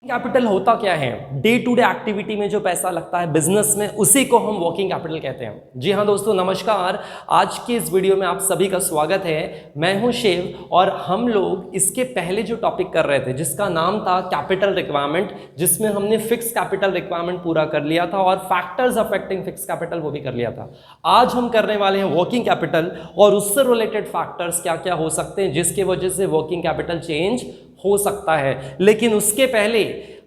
Capital होता क्या है? डे टू डे एक्टिविटी में जो पैसा लगता है बिजनेस में, उसी को हम वर्किंग कैपिटल कहते हैं। जी हाँ दोस्तों, नमस्कार। आज के इस वीडियो में आप सभी का स्वागत है। मैं हूं शिव और हम लोग इसके पहले जो टॉपिक कर रहे थे जिसका नाम था कैपिटल रिक्वायरमेंट, जिसमें हमने फिक्स कैपिटल रिक्वायरमेंट पूरा कर लिया था और फैक्टर्स अफेक्टिंग फिक्स कैपिटल वो भी कर लिया था। आज हम करने वाले हैं वर्किंग कैपिटल और उससे रिलेटेड फैक्टर्स क्या क्या हो सकते हैं जिसके वजह से वर्किंग कैपिटल चेंज हो सकता है। लेकिन उसके पहले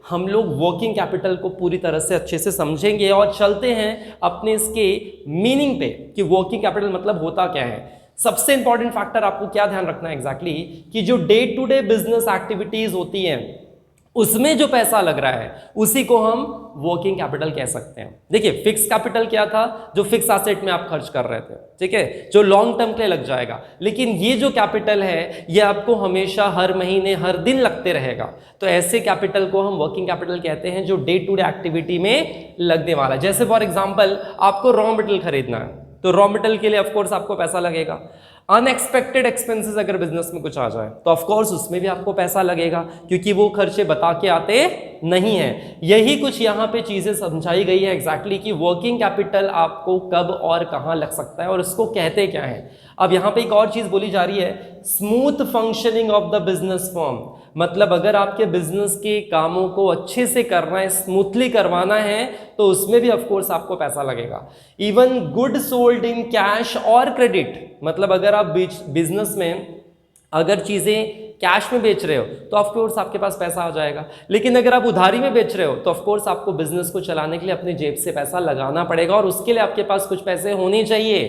हम लोग वर्किंग कैपिटल को पूरी तरह से अच्छे से समझेंगे और चलते हैं अपने इसके मीनिंग पे कि वर्किंग कैपिटल मतलब होता क्या है। सबसे इंपॉर्टेंट फैक्टर आपको क्या ध्यान रखना है एग्जैक्टली कि जो day to day business activities होती हैं उसमें जो पैसा लग रहा है उसी को हम वर्किंग कैपिटल कह सकते हैं। देखिए, फिक्स कैपिटल क्या था? जो फिक्स एसेट में आप खर्च कर रहे थे, ठीक है, जो लॉन्ग टर्म के लिए लग जाएगा। लेकिन ये जो कैपिटल है ये आपको हमेशा हर महीने हर दिन लगते रहेगा, तो ऐसे कैपिटल को हम वर्किंग कैपिटल कहते हैं जो डे टू डे एक्टिविटी में लगने वाला है। जैसे फॉर एग्जाम्पल आपको रॉ मटेरियल खरीदना है तो रॉ मटेरियल के लिए ऑफकोर्स आपको पैसा लगेगा। अनएक्सपेक्टेड एक्सपेंसेस अगर बिजनेस में कुछ आ जाए तो ऑफकोर्स उसमें भी आपको पैसा लगेगा, क्योंकि वो खर्चे बता के आते नहीं है। यही कुछ यहाँ पे चीजें समझाई गई है एग्जैक्टली कि वर्किंग कैपिटल आपको कब और कहाँ लग सकता है और उसको कहते क्या है। अब यहाँ पे एक और चीज बोली जा रही है, smooth functioning of the business firm. मतलब अगर आपके बिजनेस के कामों को अच्छे से करना है, स्मूथली करवाना है, तो उसमें भी ऑफकोर्स आपको पैसा लगेगा। Even good sold in cash और क्रेडिट, मतलब अगर आप बिजनेस में अगर चीजें कैश में बेच रहे हो तो ऑफकोर्स आपके पास पैसा आ जाएगा। लेकिन अगर आप उधारी में बेच रहे हो तो ऑफकोर्स आपको बिजनेस को चलाने के लिए अपनी जेब से पैसा लगाना पड़ेगा और उसके लिए आपके पास कुछ पैसे होने चाहिए,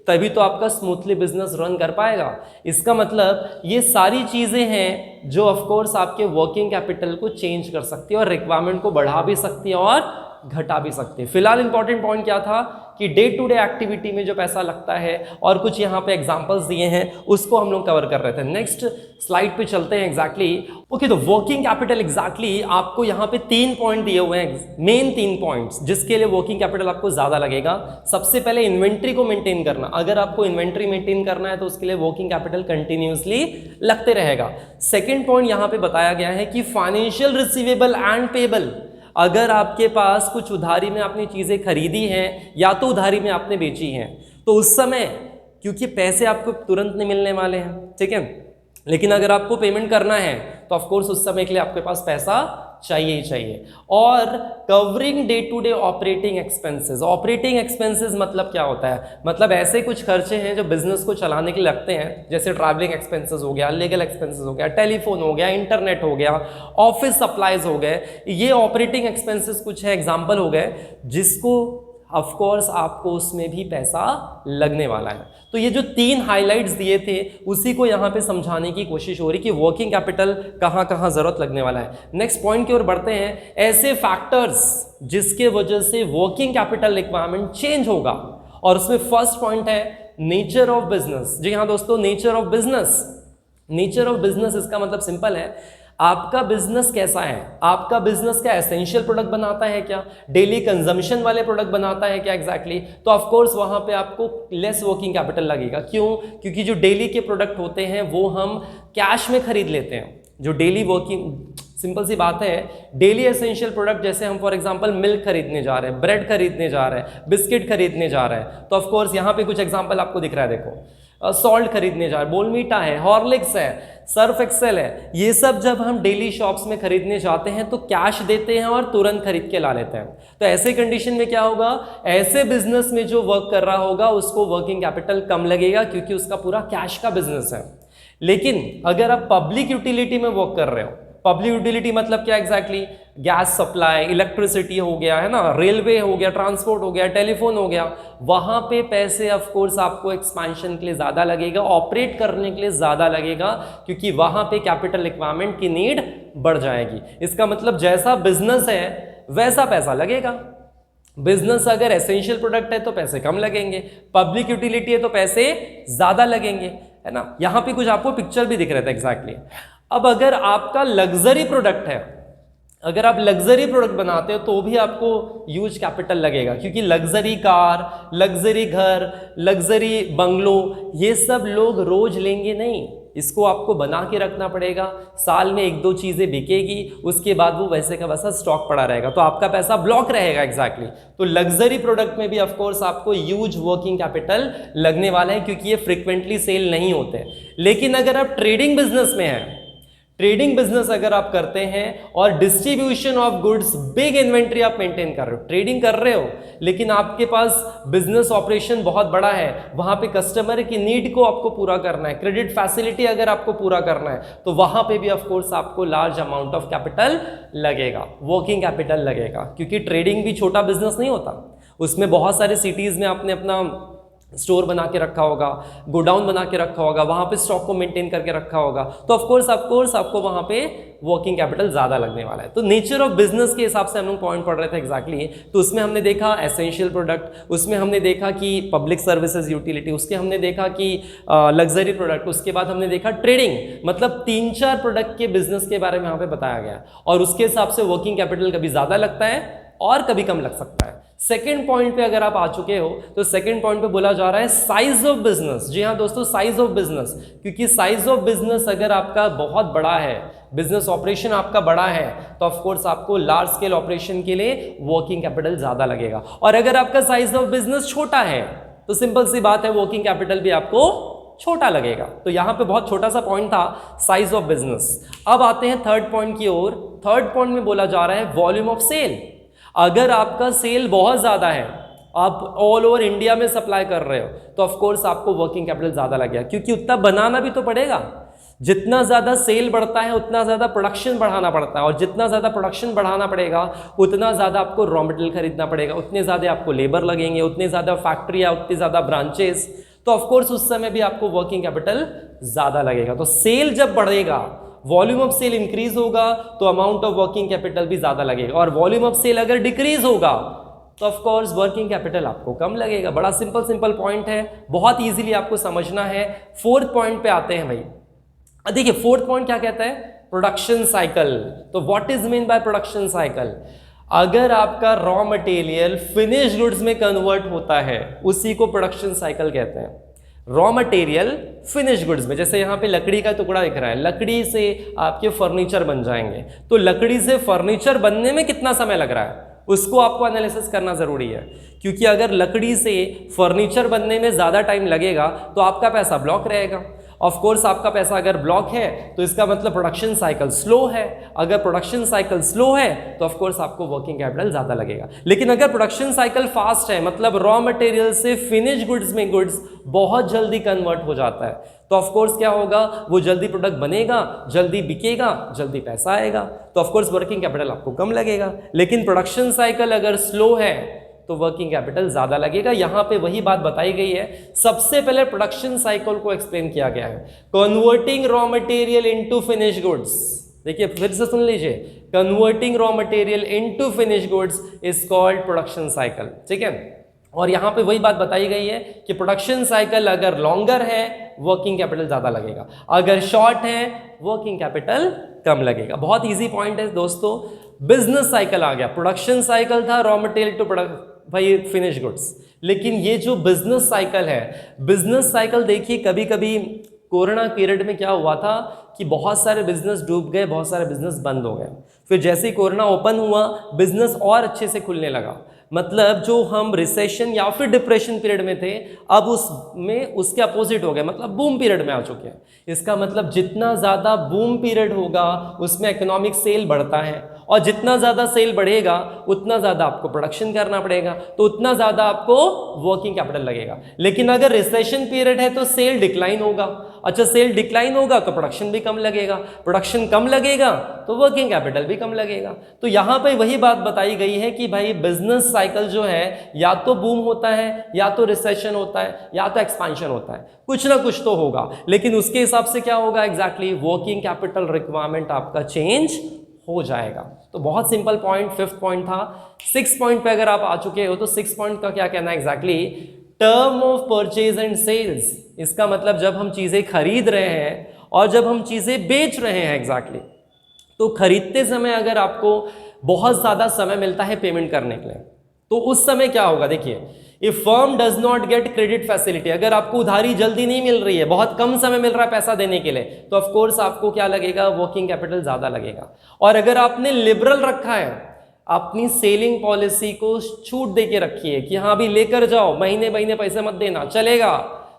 तभी तो आपका स्मूथली बिजनेस रन कर पाएगा। इसका मतलब ये सारी चीजें हैं जो ऑफकोर्स आपके वर्किंग कैपिटल को चेंज कर सकती है और रिक्वायरमेंट को बढ़ा भी सकती है और घटा भी सकती है। फिलहाल इंपॉर्टेंट पॉइंट क्या था कि डे टू डे एक्टिविटी में जो पैसा लगता है और कुछ यहाँ पे एग्जांपल्स दिए हैं उसको हम लोग कवर कर रहे थे। नेक्स्ट स्लाइड पे चलते हैं एग्जैक्टली। ओके, तो वर्किंग कैपिटल एग्जैक्टली आपको यहाँ पे 3 पॉइंट दिए हुए हैं, मेन 3 पॉइंट्स जिसके लिए वर्किंग कैपिटल आपको ज्यादा लगेगा। सबसे पहले इन्वेंट्री को मेंटेन करना। अगर आपको इन्वेंट्री मेंटेन करना है तो उसके लिए वर्किंग कैपिटल कंटिन्यूसली लगते रहेगा। सेकेंड पॉइंट यहाँ पे बताया गया है कि फाइनेंशियल रिसीवेबल एंड पेबल। अगर आपके पास कुछ उधारी में आपने चीजें खरीदी हैं या तो उधारी में आपने बेची हैं तो उस समय क्योंकि पैसे आपको तुरंत नहीं मिलने वाले हैं, ठीक है, लेकिन अगर आपको पेमेंट करना है तो ऑफकोर्स उस समय के लिए आपके पास पैसा चाहिए ही चाहिए। और covering day to day operating expenses. Operating expenses मतलब क्या होता है? मतलब ऐसे कुछ खर्चे हैं जो बिजनेस को चलाने के लिए लगते हैं, जैसे ट्रैवलिंग एक्सपेंसेस हो गया, लीगल एक्सपेंसेस हो गया, टेलीफोन हो गया, इंटरनेट हो गया, ऑफिस सप्लाईज हो गए। ये ऑपरेटिंग एक्सपेंसेस कुछ है, एग्जाम्पल हो गए, जिसको ऑफ कोर्स आपको उसमें भी पैसा लगने वाला है। तो ये जो 3 हाइलाइट्स दिए थे उसी को यहाँ पे समझाने की कोशिश हो रही कि वर्किंग कैपिटल कहाँ कहाँ जरूरत लगने वाला है। नेक्स्ट पॉइंट की ओर बढ़ते हैं, ऐसे फैक्टर्स जिसके वजह से वर्किंग कैपिटल रिक्वायरमेंट चेंज होगा। और उसमें फर्स्ट पॉइंट है नेचर ऑफ बिजनेस। जी हाँ दोस्तों, nature of business. Nature of business इसका मतलब सिंपल है, आपका बिजनेस कैसा है? आपका बिजनेस क्या एसेंशियल प्रोडक्ट बनाता है क्या? डेली कंजम्पशन वाले प्रोडक्ट बनाता है क्या एग्जैक्टली? तो ऑफ कोर्स वहां पे आपको लेस वर्किंग कैपिटल लगेगा। क्यों? क्योंकि जो डेली के प्रोडक्ट होते हैं वो हम कैश में खरीद लेते हैं। जो डेली वर्किंग, सिंपल सी बात है, डेली एसेंशियल प्रोडक्ट जैसे हम फॉर एग्जांपल मिल्क खरीदने जा रहे हैं, ब्रेड खरीदने जा रहे हैं, बिस्किट खरीदने जा रहे हैं, तो ऑफ कोर्स यहाँ पे कुछ एग्जांपल आपको दिख रहा है। देखो, सॉल्ट खरीदने जा रहे, बोलमीटा है, हॉर्लिक्स है, सर्फ एक्सेल है। ये सब जब हम डेली शॉप्स में खरीदने जाते हैं तो कैश देते हैं और तुरंत खरीद के ला लेते हैं। तो ऐसे कंडीशन में क्या होगा? ऐसे बिजनेस में जो वर्क कर रहा होगा उसको वर्किंग कैपिटल कम लगेगा क्योंकि उसका पूरा कैश का बिजनेस है। लेकिन अगर आप पब्लिक यूटिलिटी में वर्क कर रहे हो, पब्लिक यूटिलिटी मतलब क्या एग्जैक्टली? गैस सप्लाई, इलेक्ट्रिसिटी हो गया, है ना, रेलवे हो गया, ट्रांसपोर्ट हो गया, टेलीफोन हो गया, वहां पे पैसे ऑफ कोर्स आपको एक्सपेंशन के लिए ज्यादा लगेगा, ऑपरेट करने के लिए ज्यादा लगेगा, क्योंकि वहां पे कैपिटल रिक्वायरमेंट की नीड बढ़ जाएगी। इसका मतलब जैसा बिजनेस है वैसा पैसा लगेगा। बिजनेस अगर एसेंशियल प्रोडक्ट है तो पैसे कम लगेंगे, पब्लिक यूटिलिटी है तो पैसे ज्यादा लगेंगे, है ना। यहां पे कुछ आपको पिक्चर भी दिख रहे थे एग्जैक्टली। अब अगर आपका लग्जरी प्रोडक्ट है, अगर आप लग्जरी प्रोडक्ट बनाते हो तो भी आपको ह्यूज कैपिटल लगेगा, क्योंकि लग्जरी कार, लग्जरी घर, लग्जरी बंगलो, ये सब लोग रोज लेंगे नहीं, इसको आपको बना के रखना पड़ेगा, साल में 1-2 चीज़ें बिकेगी, उसके बाद वो वैसे का वैसा स्टॉक पड़ा रहेगा, तो आपका पैसा ब्लॉक रहेगा एग्जैक्टली। तो लग्जरी प्रोडक्ट में भी ऑफ कोर्स आपको ह्यूज वर्किंग कैपिटल लगने वाला है, क्योंकि ये फ्रिक्वेंटली सेल नहीं होते। लेकिन अगर आप ट्रेडिंग बिजनेस में हैं, ट्रेडिंग बिजनेस अगर आप करते हैं और distribution of goods, big inventory आप मेंटेन कर रहे हो, ट्रेडिंग कर रहे हो, लेकिन आपके पास बिजनेस ऑपरेशन बहुत बड़ा है, वहां पे कस्टमर की नीड को आपको पूरा करना है, क्रेडिट फैसिलिटी अगर आपको पूरा करना है, तो वहां पे भी ऑफ कोर्स आपको लार्ज अमाउंट ऑफ कैपिटल लगेगा, वर्किंग कैपिटल लगेगा, क्योंकि ट्रेडिंग भी छोटा बिजनेस नहीं होता। उसमें बहुत सारे सिटीज में आपने अपना स्टोर बना के रखा होगा, गोडाउन बना के रखा होगा, वहां पे स्टॉक को मेंटेन करके रखा होगा, तो ऑफ कोर्स आपको वहां पे वर्किंग कैपिटल ज्यादा लगने वाला है। तो नेचर ऑफ बिजनेस के हिसाब से हम लोग पॉइंट पढ़ रहे थे एग्जैक्टली। तो उसमें हमने देखा एसेंशियल प्रोडक्ट, उसमें हमने देखा कि पब्लिक सर्विसेज यूटिलिटी, उसके हमने देखा कि लग्जरी प्रोडक्ट, उसके बाद हमने देखा ट्रेडिंग, मतलब 3-4 प्रोडक्ट के बिजनेस के बारे में यहाँ पे बताया गया, और उसके हिसाब से वर्किंग कैपिटल कभी ज्यादा लगता है और कभी कम लग सकता है। सेकेंड पॉइंट पे अगर आप आ चुके हो, तो सेकेंड पॉइंट पे बोला जा रहा है साइज ऑफ बिजनेस। जी हाँ दोस्तों, साइज ऑफ बिजनेस, क्योंकि साइज ऑफ बिजनेस अगर आपका बहुत बड़ा है, बिजनेस ऑपरेशन आपका बड़ा है, तो ऑफ कोर्स आपको लार्ज स्केल ऑपरेशन के लिए वर्किंग कैपिटल ज्यादा लगेगा। और अगर आपका साइज ऑफ बिजनेस छोटा है, तो सिंपल सी बात है, वर्किंग कैपिटल भी आपको छोटा लगेगा। तो यहां पे बहुत छोटा सा पॉइंट था, साइज ऑफ बिजनेस। अब आते हैं थर्ड पॉइंट की ओर। थर्ड पॉइंट में बोला जा रहा है वॉल्यूम ऑफ सेल। अगर आपका सेल बहुत ज्यादा है, आप ऑल ओवर इंडिया में सप्लाई कर रहे हो, तो ऑफ कोर्स आपको वर्किंग कैपिटल ज्यादा लगेगा, क्योंकि उतना बनाना भी तो पड़ेगा। जितना ज्यादा सेल बढ़ता है उतना ज्यादा प्रोडक्शन बढ़ाना पड़ता है, और जितना ज्यादा प्रोडक्शन बढ़ाना पड़ेगा उतना ज्यादा आपको रॉ मटेरियल खरीदना पड़ेगा, उतने ज्यादा आपको लेबर लगेंगे, उतने ज्यादा फैक्ट्री, उतने ज्यादा ब्रांचेस, तो ऑफ कोर्स उस समय भी आपको वर्किंग कैपिटल ज्यादा लगेगा। तो सेल जब बढ़ेगा, वॉल्यूम ऑफ सेल इंक्रीज होगा, तो अमाउंट ऑफ वर्किंग कैपिटल भी ज्यादा लगेगा, और वॉल्यूम ऑफ सेल अगर डिक्रीज होगा, तो ऑफ कोर्स वर्किंग कैपिटल आपको कम लगेगा। बड़ा सिंपल पॉइंट है, बहुत इजीली आपको समझना है। फोर्थ पॉइंट पे आते हैं भाई। देखिए फोर्थ पॉइंट क्या कहता है, प्रोडक्शन साइकिल। तो what is mean by production cycle? अगर आपका रॉ मटेरियल फिनिश गुड्स में कन्वर्ट होता है, उसी को प्रोडक्शन साइकिल कहते हैं। रॉ मटेरियल फिनिश गुड्स में, जैसे यहाँ पे लकड़ी का टुकड़ा दिख रहा है, लकड़ी से आपके फर्नीचर बन जाएंगे, तो लकड़ी से फर्नीचर बनने में कितना समय लग रहा है, उसको आपको एनालिसिस करना जरूरी है, क्योंकि अगर लकड़ी से फर्नीचर बनने में ज्यादा टाइम लगेगा, तो आपका पैसा ब्लॉक रहेगा। ऑफ कोर्स आपका पैसा अगर ब्लॉक है, तो इसका मतलब प्रोडक्शन साइकिल स्लो है। अगर प्रोडक्शन साइकिल स्लो है, तो ऑफ कोर्स आपको वर्किंग कैपिटल ज्यादा लगेगा। लेकिन अगर प्रोडक्शन साइकिल फास्ट है, मतलब रॉ मटेरियल से फिनिश गुड्स में गुड्स बहुत जल्दी कन्वर्ट हो जाता है, तो ऑफ कोर्स क्या होगा, वो जल्दी प्रोडक्ट बनेगा, जल्दी बिकेगा, जल्दी पैसा आएगा, तो ऑफ कोर्स वर्किंग कैपिटल आपको कम लगेगा। लेकिन प्रोडक्शन साइकिल अगर स्लो है, तो वर्किंग कैपिटल ज्यादा लगेगा। यहां पे वही बात बताई गई है। सबसे पहले प्रोडक्शन साइकिल को एक्सप्लेन किया गया है, converting raw material into finish goods. देखिए फिर से सुन लीजिए, converting raw material into finish goods is called production cycle, ठीक है। और यहां पे वही बात बताई गई है कि प्रोडक्शन साइकिल अगर लॉन्गर है, वर्किंग कैपिटल ज्यादा लगेगा, अगर शॉर्ट है, वर्किंग कैपिटल कम लगेगा। बहुत इजी पॉइंट है दोस्तों। बिजनेस साइकिल आ गया, प्रोडक्शन साइकिल था रॉ मटेरियल टू भाई फिनिश गुड्स, लेकिन ये जो बिजनेस साइकिल है, बिजनेस साइकिल देखिए कभी कभी कोरोना पीरियड में क्या हुआ था कि बहुत सारे बिजनेस डूब गए, बहुत सारे बिजनेस बंद हो गए। फिर जैसे ही कोरोना ओपन हुआ, बिजनेस और अच्छे से खुलने लगा। मतलब जो हम रिसेशन या फिर डिप्रेशन पीरियड में थे, अब उसमें उसके अपोजिट हो गए, मतलब बूम पीरियड में आ चुके हैं। इसका मतलब जितना ज़्यादा बूम पीरियड होगा, उसमें इकोनॉमिक सेल बढ़ता है, और जितना ज़्यादा सेल बढ़ेगा उतना ज़्यादा आपको प्रोडक्शन करना पड़ेगा, तो उतना ज़्यादा आपको वर्किंग कैपिटल लगेगा। लेकिन अगर रिसेशन पीरियड है तो सेल डिक्लाइन होगा। अच्छा, सेल डिक्लाइन होगा तो प्रोडक्शन भी कम लगेगा, प्रोडक्शन कम लगेगा तो वर्किंग कैपिटल भी कम लगेगा। तो यहाँ पे वही बात बताई गई है कि भाई बिजनेस साइकिल जो है, या तो बूम होता है, या तो रिसेशन होता है, या तो एक्सपांशन होता है, कुछ ना कुछ तो होगा। लेकिन उसके हिसाब से क्या होगा एग्जैक्टली, वर्किंग कैपिटल रिक्वायरमेंट आपका चेंज हो जाएगा। तो बहुत सिंपल पॉइंट, फिफ्थ पॉइंट था। सिक्स पॉइंट पे अगर आप आ चुके हो, तो सिक्स पॉइंट का क्या कहना है exactly, term of purchase and sales. इसका मतलब जब हम चीजें खरीद रहे हैं और जब हम चीजें बेच रहे हैं एग्जैक्टली, तो खरीदते समय अगर आपको बहुत ज्यादा समय मिलता है पेमेंट करने के लिए, तो उस समय क्या होगा देखिए, if firm does not gate credit facility, अगर आपको उधारी जल्दी नहीं मिल रही है, बहुत कम समय मिल रहा है पैसा देने के लिए, तो ऑफ कोर्स आपको क्या लगेगा, वर्किंग कैपिटल ज्यादा लगेगा। और अगर आपने लिबरल रखा है, अपनी सेलिंग पॉलिसी को छूट दे के रखी है कि हाँ भी लेकर जाओ, महीने महीने पैसे मत देना, चलेगा,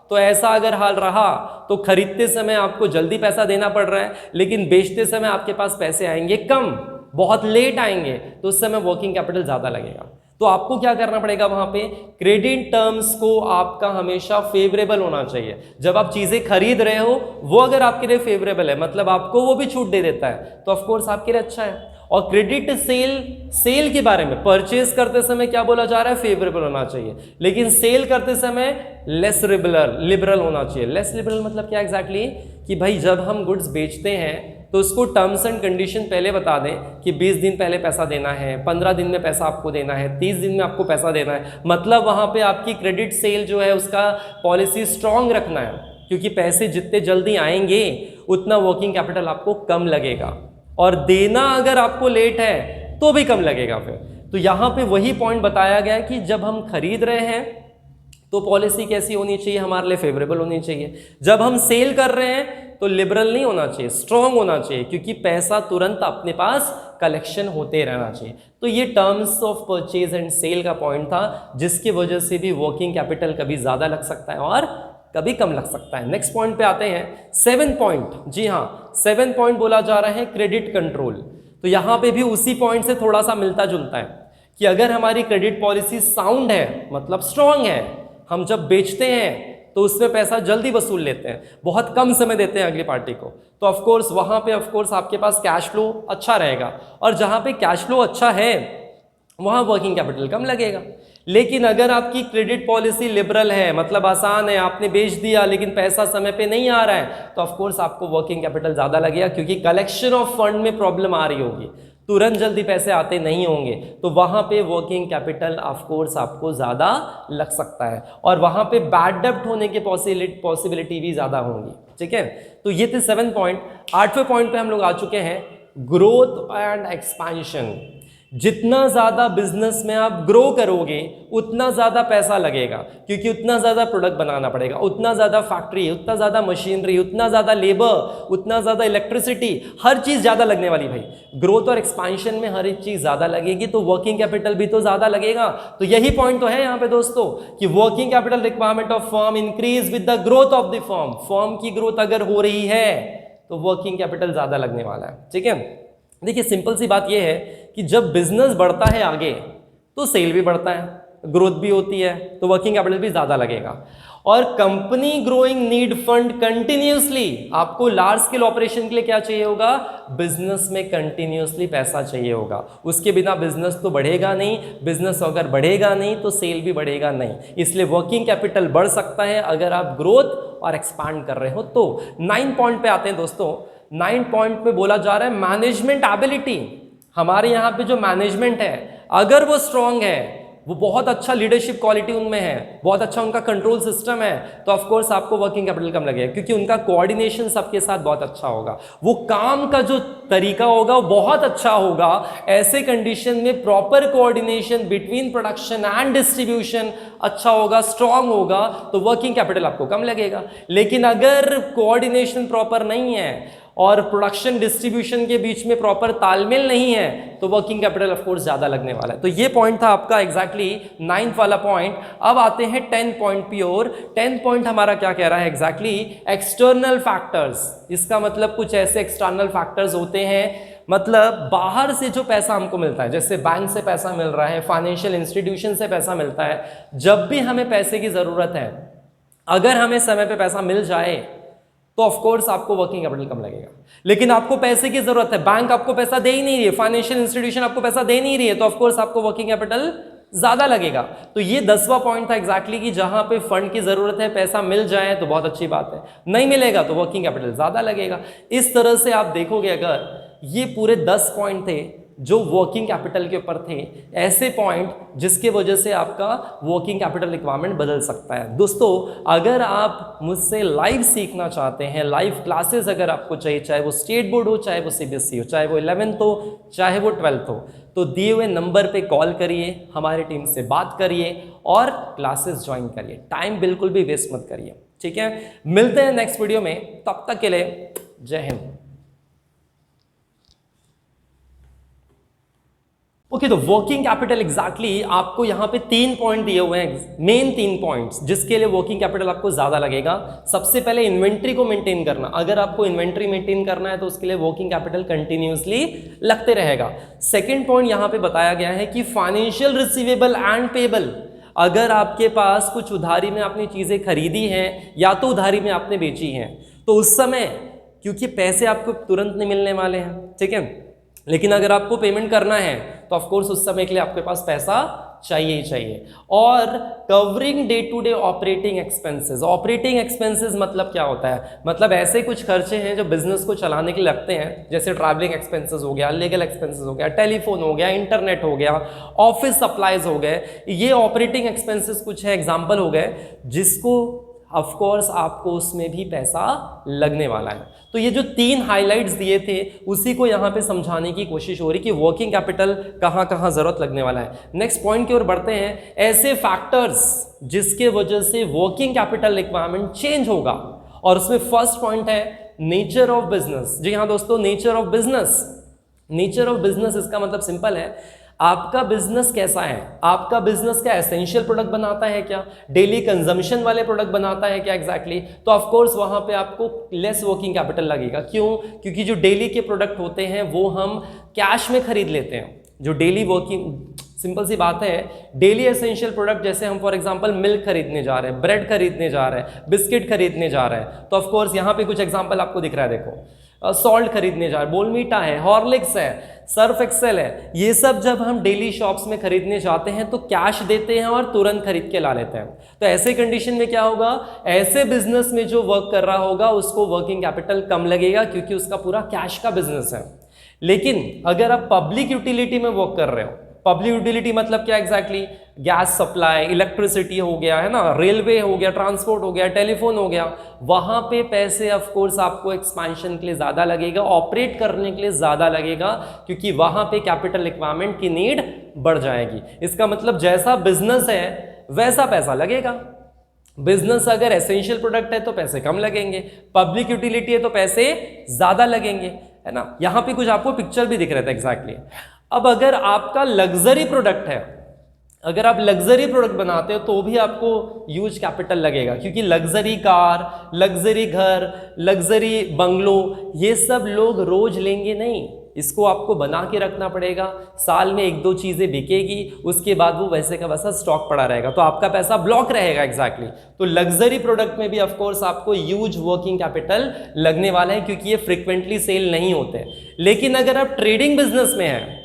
तो ऐसा अगर हाल रहा तो खरीदते समय आपको जल्दी पैसा देना पड़ रहा है, लेकिन बेचते समय आपके पास पैसे आएंगे कम, बहुत लेट आएंगे, तो उस समय वर्किंग कैपिटल ज्यादा लगेगा। तो आपको क्या करना पड़ेगा, वहां पे क्रेडिट टर्म्स को आपका हमेशा फेवरेबल होना चाहिए। जब आप चीजें खरीद रहे हो वो अगर आपके लिए फेवरेबल है, मतलब आपको वो भी छूट दे देता है, तो ऑफकोर्स आपके लिए अच्छा है। और क्रेडिट सेल के बारे में, परचेज करते समय क्या बोला जा रहा है, फेवरेबल होना चाहिए, लेकिन सेल करते समय लेस लिबरल होना चाहिए। लेस लिबरल मतलब क्या एग्जैक्टली, कि भाई जब हम गुड्स बेचते हैं तो उसको टर्म्स एंड कंडीशन पहले बता दें कि 20 दिन पहले पैसा देना है, 15 दिन में पैसा आपको देना है, 30 दिन में आपको पैसा देना है, मतलब वहां पे आपकी क्रेडिट सेल जो है उसका पॉलिसी स्ट्रांग रखना है, क्योंकि पैसे जितने जल्दी आएंगे उतना वर्किंग कैपिटल आपको कम लगेगा, और देना अगर आपको लेट है तो भी कम लगेगा फिर। तो यहां पे वही पॉइंट बताया गया कि जब हम खरीद रहे हैं तो पॉलिसी कैसी होनी चाहिए, हमारे लिए फेवरेबल होनी चाहिए। जब हम सेल कर रहे हैं तो लिबरल नहीं होना चाहिए, स्ट्रांग होना चाहिए, क्योंकि पैसा तुरंत अपने पास कलेक्शन होते रहना चाहिए। तो ये terms of purchase and sale का पॉइंट था, जिसकी वजह से भी वर्किंग कैपिटल कभी ज्यादा लग सकता है और कभी कम लग सकता है। नेक्स्ट पॉइंट पे आते हैं, 7 पॉइंट। जी हाँ, 7 पॉइंट बोला जा रहा है क्रेडिट कंट्रोल। तो यहां पे भी उसी पॉइंट से थोड़ा सा मिलता जुलता है कि अगर हमारी क्रेडिट पॉलिसी साउंड है, मतलब स्ट्रांग है, हम जब बेचते हैं तो उसमें पैसा जल्दी वसूल लेते हैं, बहुत कम समय देते हैं अगली पार्टी को, तो ऑफकोर्स वहां पे ऑफकोर्स आपके पास कैश फ्लो अच्छा रहेगा, और जहां पे कैश फ्लो अच्छा है वहां वर्किंग कैपिटल कम लगेगा। लेकिन अगर आपकी क्रेडिट पॉलिसी लिबरल है, मतलब आसान है, आपने बेच दिया लेकिन पैसा समय पे नहीं आ रहा है, तो ऑफकोर्स आपको वर्किंग कैपिटल ज्यादा लगेगा, क्योंकि कलेक्शन ऑफ फंड में प्रॉब्लम आ रही होगी, तुरंत जल्दी पैसे आते नहीं होंगे, तो वहां पे वर्किंग कैपिटल ऑफ कोर्स आपको ज्यादा लग सकता है, और वहां पे बैड डेब्ट होने की पॉसिबिलिटी भी ज्यादा होंगी। ठीक है, तो ये थे 7 पॉइंट। 8वें पॉइंट पे हम लोग आ चुके हैं, ग्रोथ एंड एक्सपेंशन। जितना ज्यादा बिजनेस में आप ग्रो करोगे उतना ज्यादा पैसा लगेगा, क्योंकि उतना ज्यादा प्रोडक्ट बनाना पड़ेगा, उतना ज्यादा फैक्ट्री, उतना ज्यादा मशीनरी, उतना ज्यादा लेबर, उतना ज्यादा इलेक्ट्रिसिटी, हर चीज ज्यादा लगने वाली भाई। ग्रोथ और एक्सपेंशन में हर एक चीज ज्यादा लगेगी, तो वर्किंग कैपिटल भी तो ज्यादा लगेगा। तो यही पॉइंट तो है यहाँ पे दोस्तों, कि working capital requirement of firm increase with the growth of the firm. Firm की ग्रोथ अगर हो रही है तो वर्किंग कैपिटल ज्यादा लगने वाला है। ठीक है, देखिए सिंपल सी बात यह है कि जब बिजनेस बढ़ता है आगे तो सेल भी बढ़ता है, ग्रोथ भी होती है, तो वर्किंग कैपिटल भी ज्यादा लगेगा। और company growing need fund continuously. आपको लार्ज स्केल ऑपरेशन के लिए क्या चाहिए होगा, बिजनेस में कंटिन्यूसली पैसा चाहिए होगा, उसके बिना बिजनेस तो बढ़ेगा नहीं, बिजनेस अगर बढ़ेगा नहीं तो सेल भी बढ़ेगा नहीं, इसलिए वर्किंग कैपिटल बढ़ सकता है अगर आप ग्रोथ और एक्सपांड कर रहे हो। तो 9 पॉइंट पे आते हैं दोस्तों। 9 पॉइंट पे बोला जा रहा है मैनेजमेंट एबिलिटी। हमारे यहाँ पे जो मैनेजमेंट है अगर वो स्ट्रांग है, वो बहुत अच्छा लीडरशिप क्वालिटी उनमें है, बहुत अच्छा उनका कंट्रोल सिस्टम है, तो ऑफ कोर्स आपको वर्किंग कैपिटल कम लगेगा, क्योंकि उनका कोऑर्डिनेशन सबके साथ बहुत अच्छा होगा, वो काम का जो तरीका होगा वो बहुत अच्छा होगा। ऐसे कंडीशन में proper coordination between production and distribution अच्छा होगा, स्ट्रांग होगा, तो वर्किंग कैपिटल आपको कम लगेगा। लेकिन अगर कोऑर्डिनेशन प्रॉपर नहीं है और प्रोडक्शन डिस्ट्रीब्यूशन के बीच में प्रॉपर तालमेल नहीं है, तो वर्किंग कैपिटल ऑफ कोर्स ज्यादा लगने वाला है। तो ये पॉइंट था आपका एग्जैक्टली 9th वाला पॉइंट। अब आते हैं 10 पॉइंट पे, और 10 पॉइंट हमारा क्या कह रहा है एग्जैक्टली, एक्सटर्नल फैक्टर्स। इसका मतलब कुछ ऐसे एक्सटर्नल फैक्टर्स होते हैं, मतलब बाहर से जो पैसा हमको मिलता है, जैसे बैंक से पैसा मिल रहा है, फाइनेंशियल इंस्टीट्यूशन से पैसा मिलता है, जब भी हमें पैसे की जरूरत है, अगर हमें समय पे पैसा मिल जाए तो ऑफ कोर्स आपको वर्किंग कैपिटल कम लगेगा। लेकिन आपको पैसे की जरूरत है, बैंक आपको पैसा दे ही नहीं रही है, फाइनेंशियल इंस्टीट्यूशन आपको पैसा दे नहीं रही है, तो ऑफ कोर्स आपको वर्किंग कैपिटल ज्यादा लगेगा। तो ये 10वां पॉइंट था एग्जैक्टली, कि जहां पे फंड की जरूरत है, पैसा मिल जाए तो बहुत अच्छी बात है, नहीं मिलेगा तो वर्किंग कैपिटल ज्यादा लगेगा। इस तरह से आप देखोगे, अगर ये पूरे 10 पॉइंट थे, जो वर्किंग कैपिटल के ऊपर थे, ऐसे पॉइंट जिसके वजह से आपका वर्किंग कैपिटल रिक्वायरमेंट बदल सकता है। दोस्तों अगर आप मुझसे लाइव सीखना चाहते हैं, लाइव क्लासेस अगर आपको चाहिए, चाहे वो स्टेट बोर्ड हो, चाहे वो सीबीएसई हो, चाहे वो 11th हो, चाहे वो 12th हो, तो दिए हुए नंबर पे कॉल करिए, हमारी टीम से बात करिए और क्लासेस ज्वाइन करिए। टाइम बिल्कुल भी वेस्ट मत करिए, ठीक है। मिलते हैं नेक्स्ट वीडियो में, तब तक के लिए जय हिंद। ओके, तो वर्किंग कैपिटल एग्जैक्टली आपको यहां पे 3 पॉइंट दिए हुए हैं, मेन 3 पॉइंट्स जिसके लिए वर्किंग कैपिटल आपको ज्यादा लगेगा। सबसे पहले इन्वेंट्री को मेंटेन करना, अगर आपको इन्वेंट्री मेंटेन करना है तो उसके लिए वर्किंग कैपिटल कंटिन्यूअसली लगते रहेगा। सेकंड पॉइंट यहां पे बताया गया है कि फाइनेंशियल रिसीवेबल एंड पेबल, अगर आपके पास कुछ उधारी में आपने चीजें खरीदी हैं या तो उधारी में आपने बेची हैं, तो उस समय क्योंकि पैसे आपको तुरंत नहीं मिलने वाले हैं, ठीक है, लेकिन अगर आपको पेमेंट करना है तो ऑफ कोर्स उस समय के लिए आपके पास पैसा चाहिए ही चाहिए। और covering day to day operating expenses, operating expenses मतलब क्या होता है, मतलब ऐसे कुछ खर्चे हैं जो बिजनेस को चलाने के लिए लगते हैं, जैसे ट्रैवलिंग एक्सपेंसेस हो गया, लीगल एक्सपेंसेस हो गया, टेलीफोन हो गया, इंटरनेट हो गया, ऑफिस सप्लाईज हो गए, ये ऑपरेटिंग एक्सपेंसेस कुछ है, एग्जाम्पल हो गए, जिसको ऑफ कोर्स आपको उसमें भी पैसा लगने वाला है। तो ये जो 3 हाइलाइट्स दिए थे उसी को यहाँ पे समझाने की कोशिश हो रही कि वर्किंग कैपिटल कहाँ कहाँ जरूरत लगने वाला है। नेक्स्ट पॉइंट की ओर बढ़ते हैं, ऐसे फैक्टर्स जिसके वजह से वर्किंग कैपिटल रिक्वायरमेंट चेंज होगा, और उसमें फर्स्ट पॉइंट है नेचर ऑफ बिजनेस। जी हाँ दोस्तों, nature of business. Nature of business इसका मतलब सिंपल है, आपका बिजनेस कैसा है, आपका बिजनेस क्या एसेंशियल प्रोडक्ट बनाता है क्या, डेली कंजम्पशन वाले प्रोडक्ट बनाता है क्या एग्जैक्टली, तो ऑफ कोर्स वहां पे आपको लेस वर्किंग कैपिटल लगेगा। क्यों? क्योंकि जो डेली के प्रोडक्ट होते हैं वो हम कैश में खरीद लेते हैं। जो डेली वर्किंग, सिंपल सी बात है, डेली एसेंशियल प्रोडक्ट जैसे हम फॉर एग्जांपल मिल्क खरीदने जा रहे हैं, ब्रेड खरीदने जा रहे हैं, बिस्किट खरीदने जा रहे हैं, तो ऑफ कोर्स यहाँ पे कुछ एग्जांपल आपको दिख रहा है, देखो सॉल्ट खरीदने जा रहे हैं, बोनवीटा है, हॉर्लिक्स है, सर्फ एक्सेल है, ये सब जब हम डेली शॉप्स में खरीदने जाते हैं तो कैश देते हैं और तुरंत खरीद के ला लेते हैं। तो ऐसे कंडीशन में क्या होगा, ऐसे बिजनेस में जो वर्क कर रहा होगा उसको वर्किंग कैपिटल कम लगेगा क्योंकि उसका पूरा कैश का बिजनेस है। लेकिन अगर आप पब्लिक यूटिलिटी में वर्क कर रहे हो, पब्लिक यूटिलिटी मतलब क्या एग्जैक्टली, गैस सप्लाई, इलेक्ट्रिसिटी हो गया है ना, रेलवे हो गया, ट्रांसपोर्ट हो गया, टेलीफोन हो गया, वहां पे पैसे ऑफ कोर्स आपको एक्सपेंशन के लिए ज्यादा लगेगा, ऑपरेट करने के लिए ज्यादा लगेगा, क्योंकि वहां पे कैपिटल रिक्वायरमेंट की नीड बढ़ जाएगी। इसका मतलब जैसा बिजनेस है वैसा पैसा लगेगा। बिजनेस अगर एसेंशियल प्रोडक्ट है तो पैसे कम लगेंगे, पब्लिक यूटिलिटी है तो पैसे ज्यादा लगेंगे, है ना। यहां पे कुछ आपको पिक्चर भी दिख रहा था एग्जैक्टली। अब अगर आपका लग्जरी प्रोडक्ट है, अगर आप लग्जरी प्रोडक्ट बनाते हो तो भी आपको ह्यूज कैपिटल लगेगा, क्योंकि लग्जरी कार, लग्जरी घर, लग्जरी बंगलो, ये सब लोग रोज लेंगे नहीं, इसको आपको बना के रखना पड़ेगा, साल में 1-2 चीजें बिकेगी, उसके बाद वो वैसे का वैसा स्टॉक पड़ा रहेगा, तो आपका पैसा ब्लॉक रहेगा एग्जैक्टली। तो लग्जरी प्रोडक्ट में भी ऑफ कोर्स आपको ह्यूज वर्किंग कैपिटल लगने वाला है, क्योंकि ये फ्रिक्वेंटली सेल नहीं होते। लेकिन अगर आप ट्रेडिंग बिजनेस में हैं,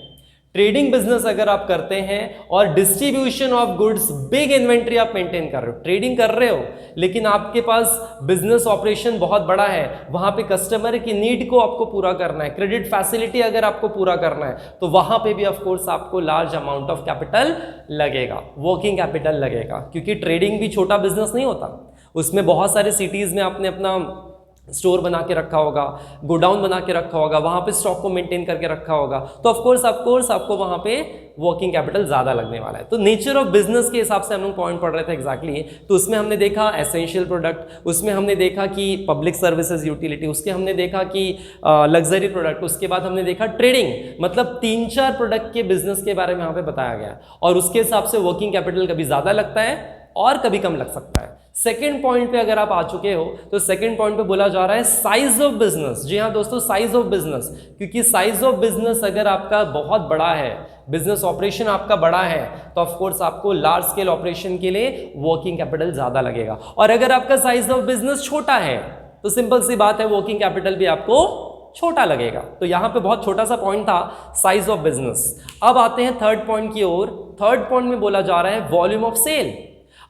ट्रेडिंग बिजनेस अगर आप करते हैं और distribution of goods, big inventory आप मेंटेन कर रहे हो, ट्रेडिंग कर रहे हो, लेकिन आपके पास बिजनेस ऑपरेशन बहुत बड़ा है, वहां पे कस्टमर की नीड को आपको पूरा करना है, क्रेडिट फैसिलिटी अगर आपको पूरा करना है, तो वहां पे भी ऑफ कोर्स आपको लार्ज अमाउंट ऑफ कैपिटल लगेगा, वर्किंग कैपिटल लगेगा, क्योंकि ट्रेडिंग भी छोटा बिजनेस नहीं होता, उसमें बहुत सारे सिटीज में आपने अपना स्टोर बना के रखा होगा, गोडाउन बना के रखा होगा, वहां पे स्टॉक को मेंटेन करके रखा होगा, तो ऑफ कोर्स आपको वहां पे वर्किंग कैपिटल ज्यादा लगने वाला है। तो नेचर ऑफ बिजनेस के हिसाब से हम लोग पॉइंट पढ़ रहे थे एग्जैक्टली। तो उसमें हमने देखा एसेंशियल प्रोडक्ट, उसमें हमने देखा कि पब्लिक सर्विसेज यूटिलिटी, उसके हमने देखा कि लग्जरी प्रोडक्ट, उसके बाद हमने देखा ट्रेडिंग, मतलब 3-4 प्रोडक्ट के बिजनेस के बारे में यहाँ पे बताया गया, और उसके हिसाब से वर्किंग कैपिटल कभी ज्यादा लगता है और कभी कम लग सकता है। सेकेंड पॉइंट पे अगर आप आ चुके हो तो सेकेंड पॉइंट पे बोला जा रहा है साइज ऑफ बिजनेस। जी हाँ दोस्तों, साइज ऑफ बिजनेस, क्योंकि साइज ऑफ बिजनेस अगर आपका बहुत बड़ा है, बिजनेस ऑपरेशन आपका बड़ा है, तो ऑफ कोर्स आपको लार्ज स्केल ऑपरेशन के लिए वर्किंग कैपिटल ज्यादा लगेगा। और अगर आपका साइज ऑफ बिजनेस छोटा है तो सिंपल सी बात है, वर्किंग कैपिटल भी आपको छोटा लगेगा। तो यहां पे बहुत छोटा सा पॉइंट था, साइज ऑफ बिजनेस। अब आते हैं थर्ड पॉइंट की ओर। थर्ड पॉइंट में बोला जा रहा है वॉल्यूम ऑफ सेल।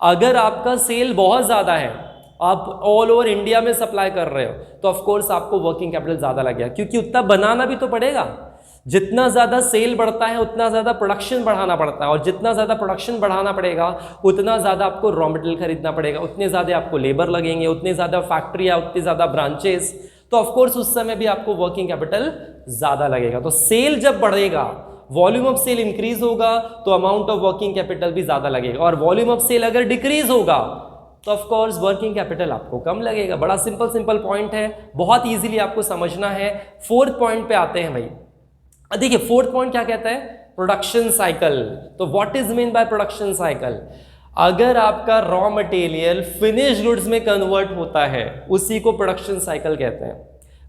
अगर आपका सेल बहुत ज्यादा है, आप ऑल ओवर इंडिया में सप्लाई कर रहे हो, तो ऑफ कोर्स आपको वर्किंग कैपिटल ज्यादा लगेगा, क्योंकि उतना बनाना भी तो पड़ेगा। जितना ज़्यादा सेल बढ़ता है उतना ज़्यादा प्रोडक्शन बढ़ाना पड़ता है, और जितना ज़्यादा प्रोडक्शन बढ़ाना पड़ेगा उतना ज़्यादा आपको रॉ मटेरियल खरीदना पड़ेगा, उतने ज़्यादा आपको लेबर लगेंगे, उतने ज़्यादा फैक्ट्रियाँ, उतने ज़्यादा ब्रांचेस, तो ऑफकोर्स उस समय भी आपको वर्किंग कैपिटल ज़्यादा लगेगा। तो सेल जब बढ़ेगा, वॉल्यूम ऑफ सेल इंक्रीज होगा तो अमाउंट ऑफ वर्किंग कैपिटल भी ज़्यादा लगेगा, और वॉल्यूम ऑफ सेल अगर डिक्रीज होगा तो ऑफ कोर्स वर्किंग कैपिटल आपको कम लगेगा। बड़ा सिंपल पॉइंट है, बहुत इजीली आपको समझना है। फोर्थ पॉइंट पे आते हैं भाई। देखिए फोर्थ पॉइंट क्या कहता है, प्रोडक्शन साइकिल। तो what is mean by production cycle, अगर आपका रॉ मटेरियल फिनिश गुड्स में कन्वर्ट होता है उसी को प्रोडक्शन साइकिल कहते हैं।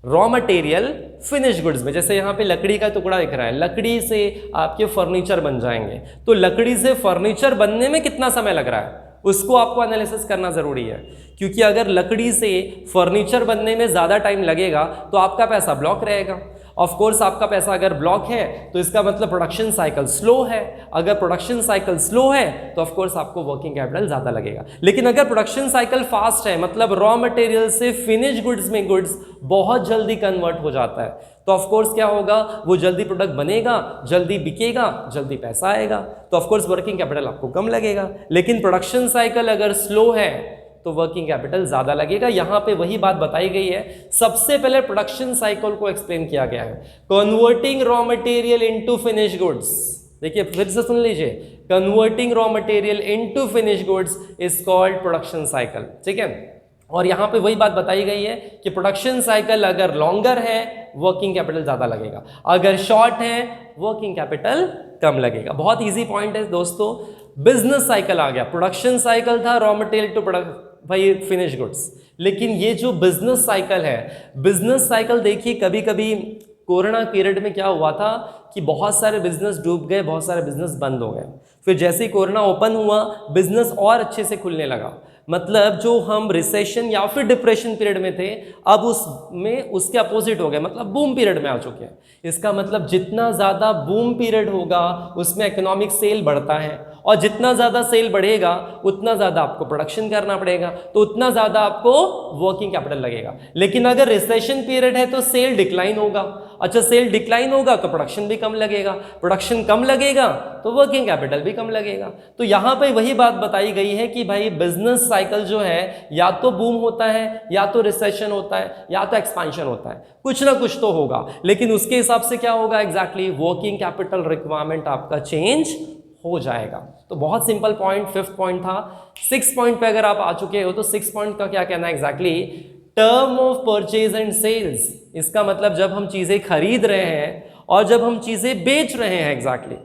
रॉ मटेरियल फिनिश गुड्स में, जैसे यहाँ पे लकड़ी का टुकड़ा दिख रहा है, लकड़ी से आपके फर्नीचर बन जाएंगे, तो लकड़ी से फर्नीचर बनने में कितना समय लग रहा है उसको आपको एनालिसिस करना जरूरी है, क्योंकि अगर लकड़ी से फर्नीचर बनने में ज़्यादा टाइम लगेगा तो आपका पैसा ब्लॉक रहेगा। ऑफ कोर्स आपका पैसा अगर ब्लॉक है तो इसका मतलब प्रोडक्शन साइकिल स्लो है। अगर प्रोडक्शन साइकिल स्लो है तो ऑफ कोर्स आपको वर्किंग कैपिटल ज़्यादा लगेगा। लेकिन अगर प्रोडक्शन साइकिल फास्ट है, मतलब रॉ मटेरियल से फिनिश गुड्स में गुड्स बहुत जल्दी कन्वर्ट हो जाता है, तो ऑफ कोर्स क्या होगा, वो जल्दी प्रोडक्ट बनेगा, जल्दी बिकेगा, जल्दी पैसा आएगा, तो ऑफ कोर्स वर्किंग कैपिटल आपको कम लगेगा। लेकिन प्रोडक्शन साइकिल अगर स्लो है तो वर्किंग कैपिटल ज्यादा लगेगा। यहां पे वही बात बताई गई है। सबसे पहले प्रोडक्शन साइकिल को एक्सप्लेन किया गया है, converting raw material into finish goods. देखिए फिर से सुन लीजिए, converting raw material into finish goods is called production cycle, ठीक है। और यहां पे वही बात बताई गई है कि प्रोडक्शन साइकिल अगर लॉन्गर है वर्किंग कैपिटल ज्यादा लगेगा, अगर शॉर्ट है वर्किंग कैपिटल कम लगेगा। बहुत इजी पॉइंट है दोस्तों। बिजनेस साइकिल आ गया, प्रोडक्शन साइकिल था रॉ मटेरियल टू प्रोडक्ट भाई फिनिश गुड्स, लेकिन ये जो बिजनेस साइकिल है, बिजनेस साइकिल देखिए कभी कभी कोरोना पीरियड में क्या हुआ था कि बहुत सारे बिजनेस डूब गए, बहुत सारे बिजनेस बंद हो गए। फिर जैसे ही कोरोना ओपन हुआ बिजनेस और अच्छे से खुलने लगा। मतलब जो हम रिसेशन या फिर डिप्रेशन पीरियड में थे अब उसमें उसके अपोजिट हो गए, मतलब बूम पीरियड में आ चुके हैं। इसका मतलब जितना ज़्यादा बूम पीरियड होगा उसमें इकोनॉमिक सेल बढ़ता है, और जितना ज़्यादा सेल बढ़ेगा उतना ज़्यादा आपको प्रोडक्शन करना पड़ेगा, तो उतना ज़्यादा आपको वर्किंग कैपिटल लगेगा। लेकिन अगर रिसेशन पीरियड है तो सेल डिक्लाइन होगा। अच्छा, सेल डिक्लाइन होगा तो प्रोडक्शन भी कम लगेगा, प्रोडक्शन कम लगेगा तो वर्किंग कैपिटल भी कम लगेगा। तो यहाँ पे वही बात बताई गई है कि भाई बिजनेस साइकिल जो है या तो बूम होता है, या तो रिसेशन होता है, या तो एक्सपेंशन होता है, कुछ ना कुछ तो होगा। लेकिन उसके हिसाब से क्या होगा एग्जैक्टली, वर्किंग कैपिटल रिक्वायरमेंट आपका चेंज हो जाएगा। तो बहुत सिंपल पॉइंट, फिफ्थ पॉइंट था। सिक्स पॉइंट पे अगर आप आ चुके हो तो सिक्स पॉइंट का क्या कहना है exactly, term of purchase and sales. इसका मतलब जब हम चीजें खरीद रहे हैं और जब हम चीजें बेच रहे हैं एग्जैक्टली,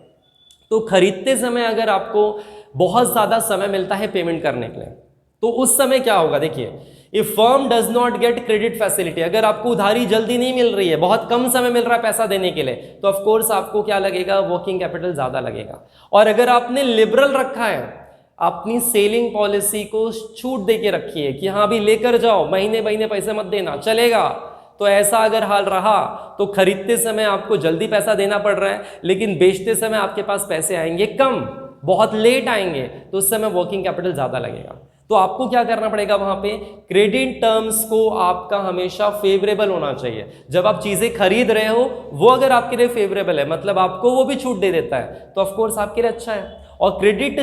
तो खरीदते समय अगर आपको बहुत ज्यादा समय मिलता है पेमेंट करने के लिए, तो उस समय क्या होगा, देखिए if firm does not gate credit facility, अगर आपको उधारी जल्दी नहीं मिल रही है, बहुत कम समय मिल रहा है पैसा देने के लिए, तो ऑफ कोर्स आपको क्या लगेगा, वर्किंग कैपिटल ज्यादा लगेगा। और अगर आपने लिबरल रखा है, अपनी सेलिंग पॉलिसी को छूट दे के रखी है कि हाँ भी लेकर जाओ, महीने महीने पैसे मत देना, चलेगा, तो ऐसा अगर हाल रहा तो खरीदते समय आपको जल्दी पैसा देना पड़ रहा है, लेकिन बेचते समय आपके पास पैसे आएंगे कम, बहुत लेट आएंगे, तो उस समय वर्किंग कैपिटल ज्यादा लगेगा। तो आपको क्या करना पड़ेगा, वहां पे क्रेडिट टर्म्स को आपका हमेशा फेवरेबल होना चाहिए। जब आप चीजें खरीद रहे हो वो अगर आपके लिए फेवरेबल है, मतलब आपको वो भी छूट दे देता है, तो ऑफकोर्स आपके लिए अच्छा है। और क्रेडिट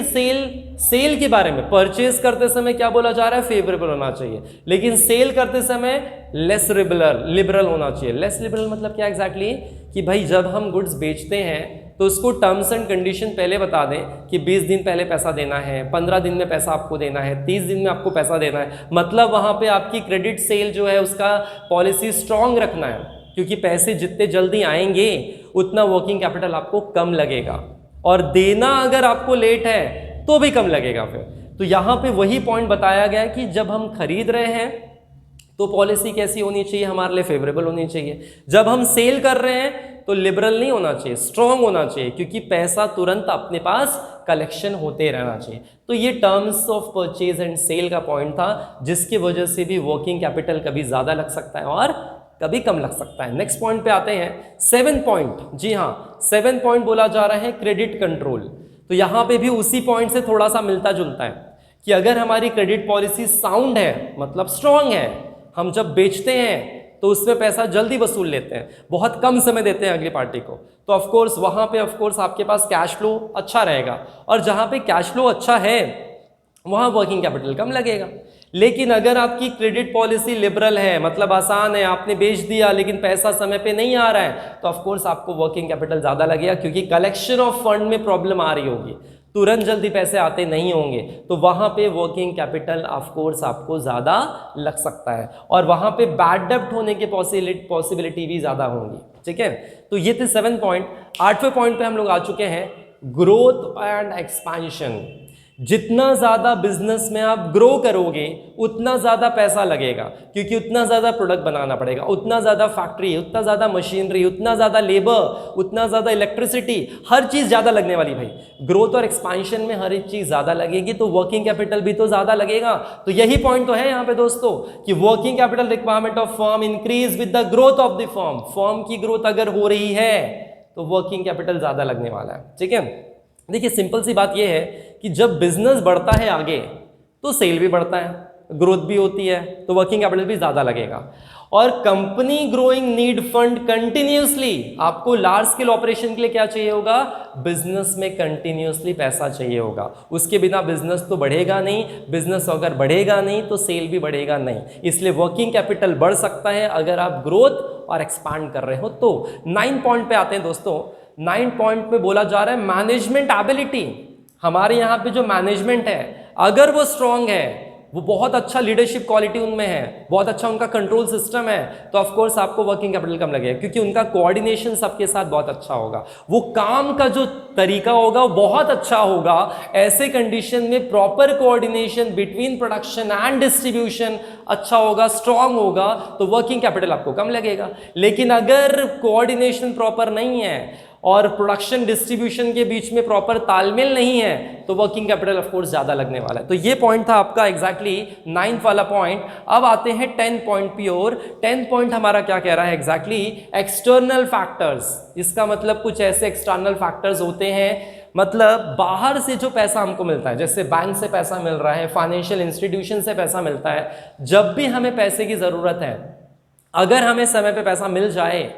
सेल के बारे में, परचेज करते समय क्या बोला जा रहा है, फेवरेबल होना चाहिए, लेकिन सेल करते समय लेस लिबरल होना चाहिए। लेस लिबरल मतलब क्या एग्जैक्टली, कि भाई जब हम गुड्स बेचते हैं तो उसको टर्म्स एंड कंडीशन पहले बता दें कि 20 दिन पहले पैसा देना है, 15 दिन में पैसा आपको देना है, 30 दिन में आपको पैसा देना है। मतलब वहाँ पे आपकी क्रेडिट सेल जो है उसका पॉलिसी स्ट्रांग रखना है, क्योंकि पैसे जितने जल्दी आएंगे उतना वर्किंग कैपिटल आपको कम लगेगा, और देना अगर आपको लेट है तो भी कम लगेगा फिर। तो यहाँ पे वही पॉइंट बताया गया कि जब हम खरीद रहे हैं तो पॉलिसी कैसी होनी चाहिए, हमारे लिए फेवरेबल होनी चाहिए। जब हम सेल कर रहे हैं तो लिबरल नहीं होना चाहिए, स्ट्रांग होना चाहिए, क्योंकि पैसा तुरंत अपने पास कलेक्शन होते रहना चाहिए। तो ये terms of purchase and sale का पॉइंट था, जिसकी वजह से भी वर्किंग कैपिटल कभी ज्यादा लग सकता है और कभी कम लग सकता है। नेक्स्ट पॉइंट पे आते हैं, 7 पॉइंट। जी हाँ, 7 पॉइंट बोला जा रहा है क्रेडिट कंट्रोल। तो यहाँ पे भी उसी पॉइंट से थोड़ा सा मिलता जुलता है कि अगर हमारी क्रेडिट पॉलिसी साउंड है, मतलब स्ट्रांग है, हम जब बेचते हैं तो उसमें पैसा जल्दी वसूल लेते हैं, बहुत कम समय देते हैं अगली पार्टी को। तो ऑफकोर्स वहाँ पे ऑफकोर्स आपके पास कैश फ्लो अच्छा रहेगा, और जहाँ पे कैश फ्लो अच्छा है वहाँ वर्किंग कैपिटल कम लगेगा। लेकिन अगर आपकी क्रेडिट पॉलिसी लिबरल है, मतलब आसान है, आपने बेच दिया लेकिन पैसा समय पे नहीं आ रहा है, तो ऑफकोर्स आपको वर्किंग कैपिटल ज़्यादा लगेगा, क्योंकि कलेक्शन ऑफ फंड में प्रॉब्लम आ रही होगी, तुरंत जल्दी पैसे आते नहीं होंगे, तो वहाँ पे वर्किंग कैपिटल ऑफकोर्स आपको ज़्यादा लग सकता है, और वहाँ पे बैड डेब्ट होने की पॉसिबिलिटी भी ज़्यादा होंगी। ठीक है, तो ये थे 7 पॉइंट। 8वें पॉइंट पे हम लोग आ चुके हैं, ग्रोथ एंड एक्सपेंशन। जितना ज़्यादा बिजनेस में आप ग्रो करोगे उतना ज़्यादा पैसा लगेगा, क्योंकि उतना ज़्यादा प्रोडक्ट बनाना पड़ेगा, उतना ज़्यादा फैक्ट्री, उतना ज़्यादा मशीनरी, उतना ज़्यादा लेबर, उतना ज़्यादा इलेक्ट्रिसिटी, हर चीज़ ज़्यादा लगने वाली भाई। ग्रोथ और एक्सपेंशन में हर एक चीज़ ज़्यादा लगेगी, तो वर्किंग कैपिटल भी तो ज़्यादा लगेगा। तो यही पॉइंट तो है यहाँ पे दोस्तों, कि working capital requirement of firm increase with the growth of the firm. Firm की ग्रोथ अगर हो रही है तो वर्किंग कैपिटल ज़्यादा लगने वाला है। ठीक है, देखिए सिंपल सी बात यह है कि जब बिजनेस बढ़ता है आगे तो सेल भी बढ़ता है, ग्रोथ भी होती है, तो वर्किंग कैपिटल भी ज़्यादा लगेगा। और company growing need fund continuously. आपको लार्ज स्केल ऑपरेशन के लिए क्या चाहिए होगा, बिजनेस में कंटिन्यूसली पैसा चाहिए होगा, उसके बिना बिजनेस तो बढ़ेगा नहीं, बिजनेस अगर बढ़ेगा नहीं तो सेल भी बढ़ेगा नहीं। इसलिए वर्किंग कैपिटल बढ़ सकता है अगर आप ग्रोथ और एक्सपांड कर रहे हो। तो 9 पॉइंट पे आते हैं दोस्तों। 9 पॉइंट पे बोला जा रहा है मैनेजमेंट एबिलिटी। हमारे यहाँ पे जो मैनेजमेंट है अगर वो स्ट्रांग है, वो बहुत अच्छा लीडरशिप क्वालिटी उनमें है, बहुत अच्छा उनका कंट्रोल सिस्टम है, तो ऑफ कोर्स आपको वर्किंग कैपिटल कम लगेगा, क्योंकि उनका कोऑर्डिनेशन सबके साथ बहुत अच्छा होगा, वो काम का जो तरीका होगा वो बहुत अच्छा होगा। ऐसे कंडीशन में proper coordination between production and distribution अच्छा होगा, स्ट्रांग होगा, तो वर्किंग कैपिटल आपको कम लगेगा। लेकिन अगर कोऑर्डिनेशन प्रॉपर नहीं है और प्रोडक्शन डिस्ट्रीब्यूशन के बीच में प्रॉपर तालमेल नहीं है, तो वर्किंग कैपिटल ऑफ कोर्स ज्यादा लगने वाला है। तो ये पॉइंट था आपका एग्जैक्टली 9th वाला पॉइंट। अब आते हैं 10 पॉइंट पे, और 10 पॉइंट हमारा क्या कह रहा है एग्जैक्टली, एक्सटर्नल फैक्टर्स। इसका मतलब कुछ ऐसे एक्सटर्नल फैक्टर्स होते हैं, मतलब बाहर से जो पैसा हमको मिलता है, जैसे बैंक से पैसा मिल रहा है, फाइनेंशियल इंस्टीट्यूशन से पैसा मिलता है, जब भी हमें पैसे की जरूरत है, अगर हमें समय पे पैसा मिल जाए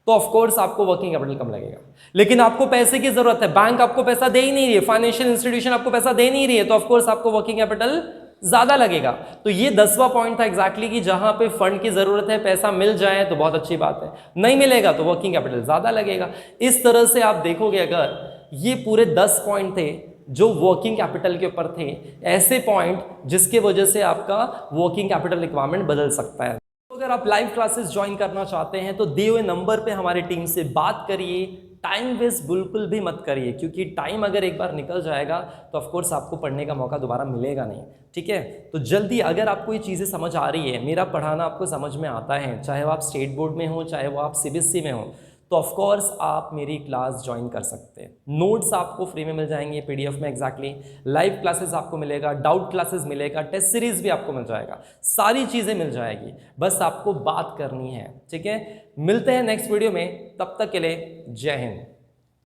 तो ऑफ कोर्स आपको वर्किंग कैपिटल कम लगेगा। लेकिन आपको पैसे की जरूरत है, बैंक आपको पैसा दे ही नहीं रही है, फाइनेंशियल इंस्टीट्यूशन आपको पैसा दे नहीं रही है, तो ऑफ कोर्स आपको वर्किंग कैपिटल ज्यादा लगेगा। तो ये 10वां पॉइंट था एग्जैक्टली, कि जहां पे फंड की जरूरत है, पैसा मिल जाए तो बहुत अच्छी बात है, नहीं मिलेगा तो वर्किंग कैपिटल ज्यादा लगेगा। इस तरह से आप देखोगे, अगर ये पूरे 10 पॉइंट थे जो वर्किंग कैपिटल के ऊपर थे, ऐसे पॉइंट जिसके वजह से आपका वर्किंग कैपिटल रिक्वायरमेंट बदल सकता है। अगर आप लाइव क्लासेस ज्वाइन करना चाहते हैं तो दिए हुए नंबर पे हमारी टीम से बात करिए। टाइम वेस्ट बिल्कुल भी मत करिए, क्योंकि टाइम अगर एक बार निकल जाएगा तो ऑफ कोर्स आपको पढ़ने का मौका दोबारा मिलेगा नहीं। ठीक है, तो जल्दी, अगर आपको ये चीज़ें समझ आ रही है, मेरा पढ़ाना आपको समझ में आता है, चाहे वो आप स्टेट बोर्ड में हो, चाहे वो आप सीबीएसई में हो, तो ऑफ कोर्स आप मेरी क्लास ज्वाइन कर सकते हैं। नोट्स आपको फ्री में मिल जाएंगे पीडीएफ में एग्जैक्टली, लाइव क्लासेस आपको मिलेगा, डाउट क्लासेस मिलेगा, टेस्ट सीरीज भी आपको मिल जाएगा, सारी चीज़ें मिल जाएगी, बस आपको बात करनी है। ठीक है, मिलते हैं नेक्स्ट वीडियो में, तब तक के लिए जय हिंद।